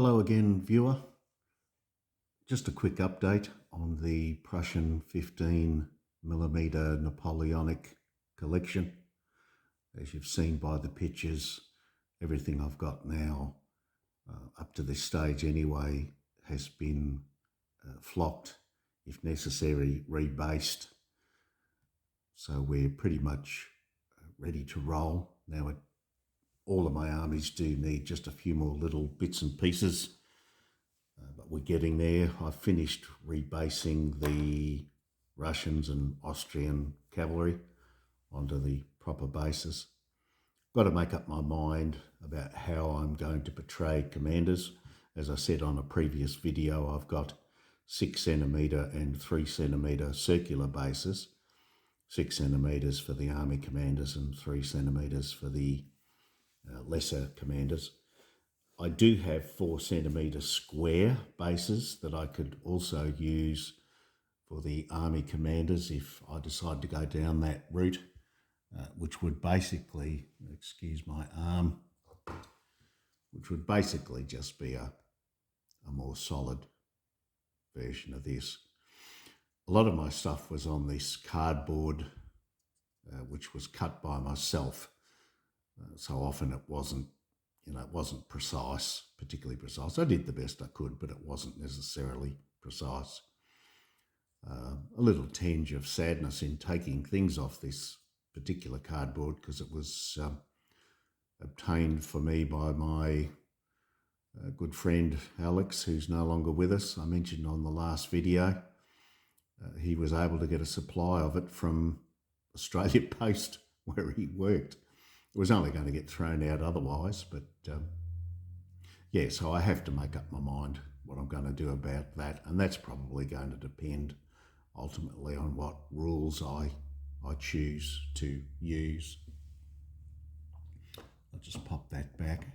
Hello again, viewer. Just a quick update on the Prussian 15mm Napoleonic collection. As you've seen by the pictures, everything I've got now, up to this stage anyway, has been flocked, if necessary, rebased. So we're pretty much ready to roll. Now, all of my armies do need just a few more little bits and pieces. But we're getting there. I've finished rebasing the Russians and Austrian cavalry onto the proper bases. Got to make up my mind about how I'm going to portray commanders. As I said on a previous video, I've got 6cm and 3cm circular bases, 6cm for the army commanders and 3cm for the lesser commanders. I do have 4cm square bases that I could also use for the army commanders if I decide to go down that route, which would basically, excuse my arm, which would basically just be a more solid version of this. A lot of my stuff was on this cardboard, which was cut by myself. So often it wasn't precise, particularly precise. I did the best I could, but it wasn't necessarily precise. A little tinge of sadness in taking things off this particular cardboard because it was obtained for me by my good friend Alex, who's no longer with us. I mentioned on the last video, he was able to get a supply of it from Australia Post where he worked. It was only going to get thrown out otherwise, but yeah, so I have to make up my mind what I'm going to do about that, and that's probably going to depend ultimately on what rules I choose to use. I'll just pop that back.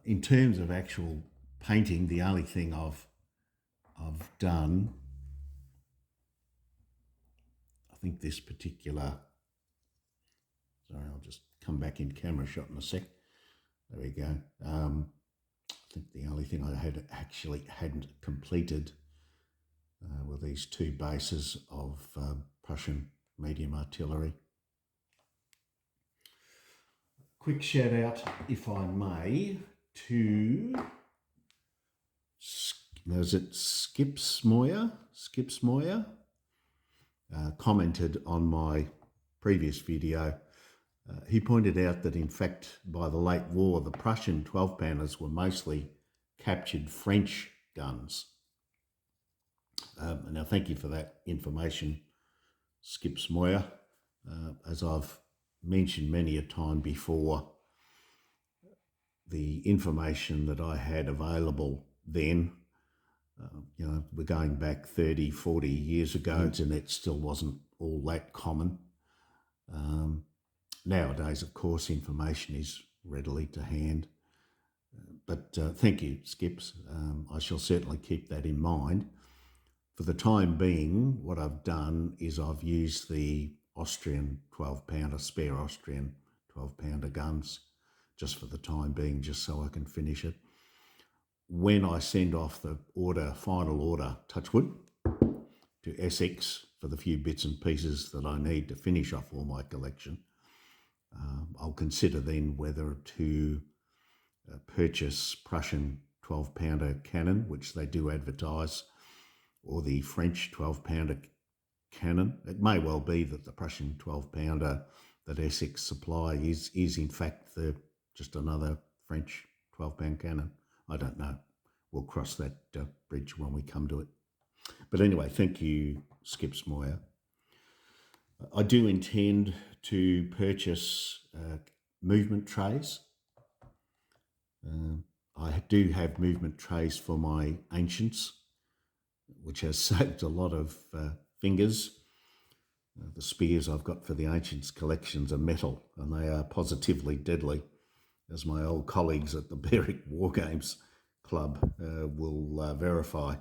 In terms of actual painting, the only thing I've done, I think this particular, sorry, I'll just come back in camera shot in a sec. There we go. I think the only thing I hadn't completed were these two bases of Prussian medium artillery. Quick shout out, if I may, to Moyer commented on my previous video. He pointed out that, in fact, by the late war, the Prussian 12-pounders were mostly captured French guns. Now, thank you for that information, Skips Moyer. As I've mentioned many a time before, the information that I had available then, we're going back 30, 40 years ago, internet still wasn't all that common. Nowadays, of course, information is readily to hand. But thank you, Skips. I shall certainly keep that in mind. For the time being, what I've done is I've used the Austrian 12-pounder, spare Austrian 12-pounder guns, just for the time being, just so I can finish it. When I send off the final order, touch wood, to Essex for the few bits and pieces that I need to finish off all my collection, I'll consider then whether to purchase Prussian 12-pounder cannon, which they do advertise, or the French 12-pounder cannon. It may well be that the Prussian 12-pounder that Essex supply is in fact just another French 12-pound cannon. I don't know. We'll cross that bridge when we come to it. But anyway, thank you, Skips Moyer. I do intend to purchase movement trays. I do have movement trays for my ancients, which has saved a lot of fingers. The spears I've got for the ancients collections are metal, and they are positively deadly, as my old colleagues at the Berwick War Games Club will verify.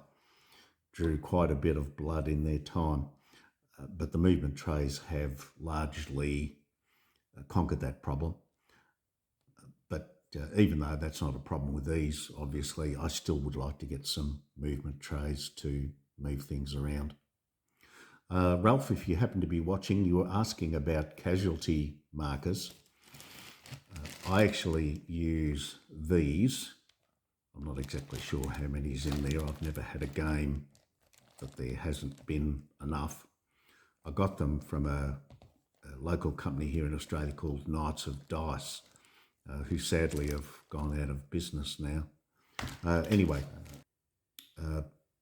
Drew quite a bit of blood in their time. But the movement trays have largely conquered that problem. But even though that's not a problem with these, obviously, I still would like to get some movement trays to move things around. Ralph, if you happen to be watching, you were asking about casualty markers. I actually use these. I'm not exactly sure how many's in there. I've never had a game that there hasn't been enough. I got them from a local company here in Australia called Knights of Dice, who sadly have gone out of business now. Anyway,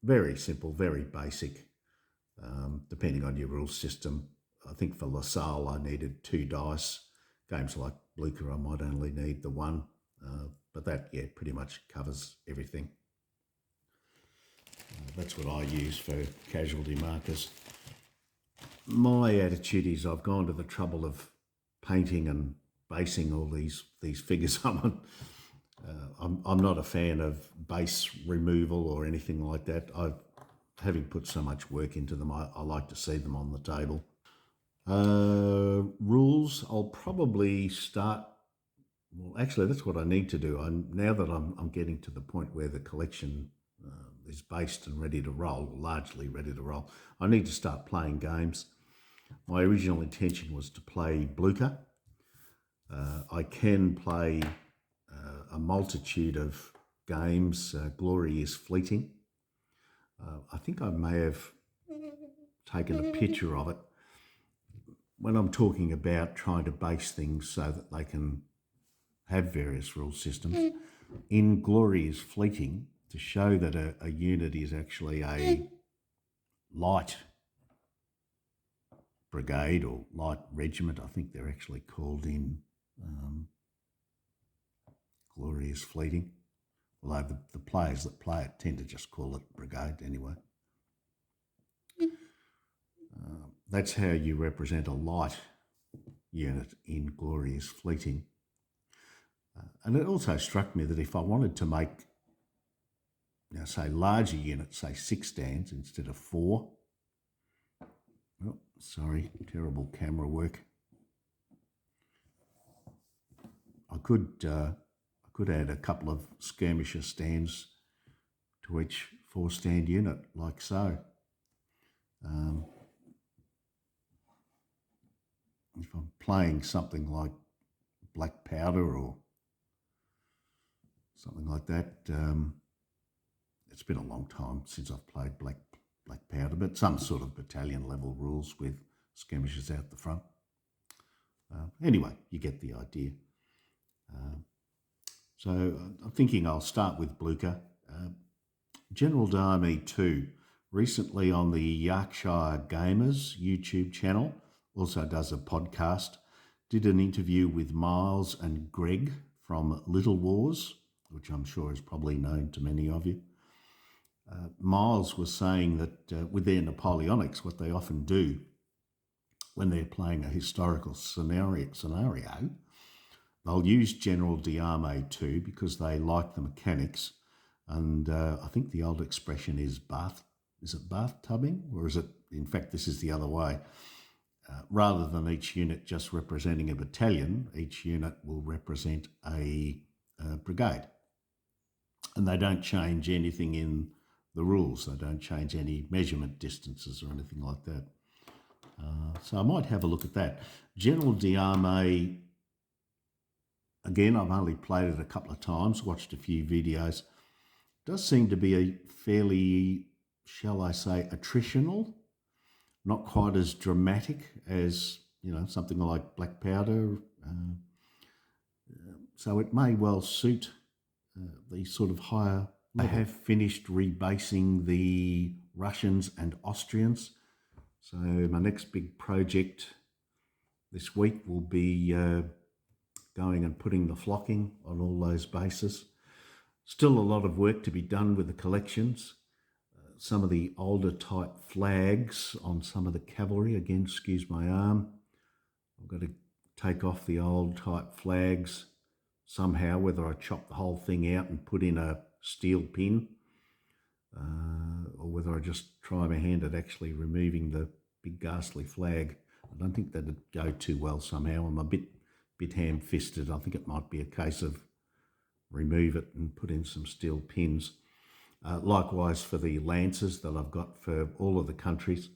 very simple, very basic, depending on your rule system. I think for LaSalle I needed 2 dice. Games like Blucher I might only need the 1, but that, yeah, pretty much covers everything. That's what I use for casualty markers. My attitude is I've gone to the trouble of painting and basing all these figures on. I'm not a fan of base removal or anything like that. Having put so much work into them, I like to see them on the table. Rules, I'll probably start. Well, actually, that's what I need to do. Now that I'm getting to the point where the collection is based and ready to roll, largely ready to roll, I need to start playing games. My original intention was to play Blucher. I can play a multitude of games. Glory is fleeting. I think I may have taken a picture of it. When I'm talking about trying to base things so that they can have various rule systems, in Glory is fleeting, to show that a unit is actually a light brigade or light regiment, I think they're actually called in Glory is fleeting, although the players that play it tend to just call it brigade anyway. That's how you represent a light unit in Glory is fleeting. And it also struck me that if I wanted to make, say, larger units, say 6 stands instead of 4, oh, sorry, terrible camera work. I could add a couple of skirmisher stands to each 4-stand unit, like so. If I'm playing something like Black Powder or something like that, it's been a long time since I've played Black Powder, but some sort of battalion level rules with skirmishers out the front. Anyway, you get the idea. So I'm thinking I'll start with Blucher. General d'Armée 2, recently on the Yorkshire Gamers YouTube channel, also does a podcast, did an interview with Miles and Greg from Little Wars, which I'm sure is probably known to many of you. Miles was saying that with their Napoleonics, what they often do when they're playing a historical scenario, they'll use General d'Armée 2 because they like the mechanics. And I think the old expression is bathtubing? Or is it, in fact, this is the other way. Rather than each unit just representing a battalion, each unit will represent a brigade. And they don't change anything in the rules. They don't change any measurement distances or anything like that. So I might have a look at that. General d'Armée, again, I've only played it a couple of times, watched a few videos. Does seem to be a fairly, shall I say, attritional, not quite as dramatic as, something like Black Powder. So it may well suit the sort of higher level. I have finished rebasing the Russians and Austrians. So my next big project this week will be going and putting the flocking on all those bases. Still a lot of work to be done with the collections. Some of the older type flags on some of the cavalry, again, excuse my arm. I've got to take off the old type flags somehow, whether I chop the whole thing out and put in a steel pin, or whether I just try my hand at actually removing the big ghastly flag. I don't think that'd go too well somehow. I'm a bit ham-fisted. I think it might be a case of remove it and put in some steel pins. Likewise for the lances that I've got for all of the countries.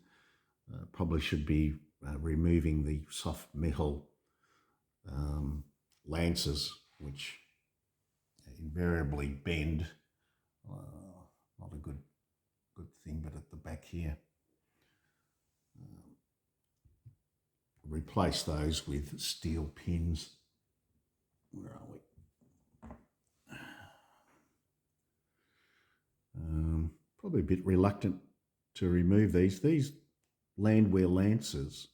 Probably should be removing the soft metal lances, which invariably bend. Not a good thing, but at the back here. Replace those with steel pins. Where are we? Probably a bit reluctant to remove these. These landwehr lances,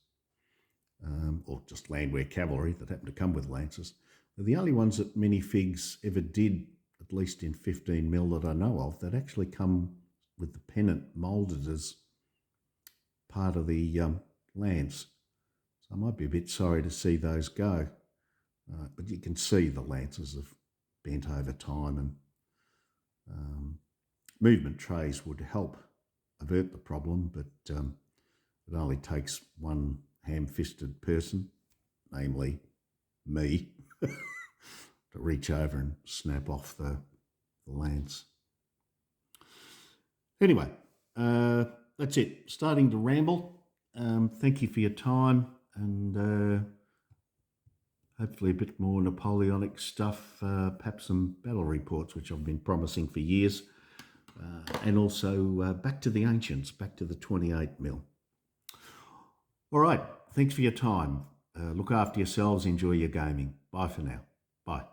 or just landwehr cavalry that happen to come with lances, are the only ones that minifigs ever did, at least in 15mm that I know of, that actually come with the pennant moulded as part of the lance. So I might be a bit sorry to see those go. But you can see the lances have bent over time, and movement trays would help avert the problem, but it only takes one ham-fisted person, namely me, to reach over and snap off the lance. Anyway, that's it. Starting to ramble. Thank you for your time, and hopefully a bit more Napoleonic stuff, perhaps some battle reports, which I've been promising for years, and also back to the ancients, back to the 28mm. All right, thanks for your time. Look after yourselves, enjoy your gaming. Bye for now. Bye.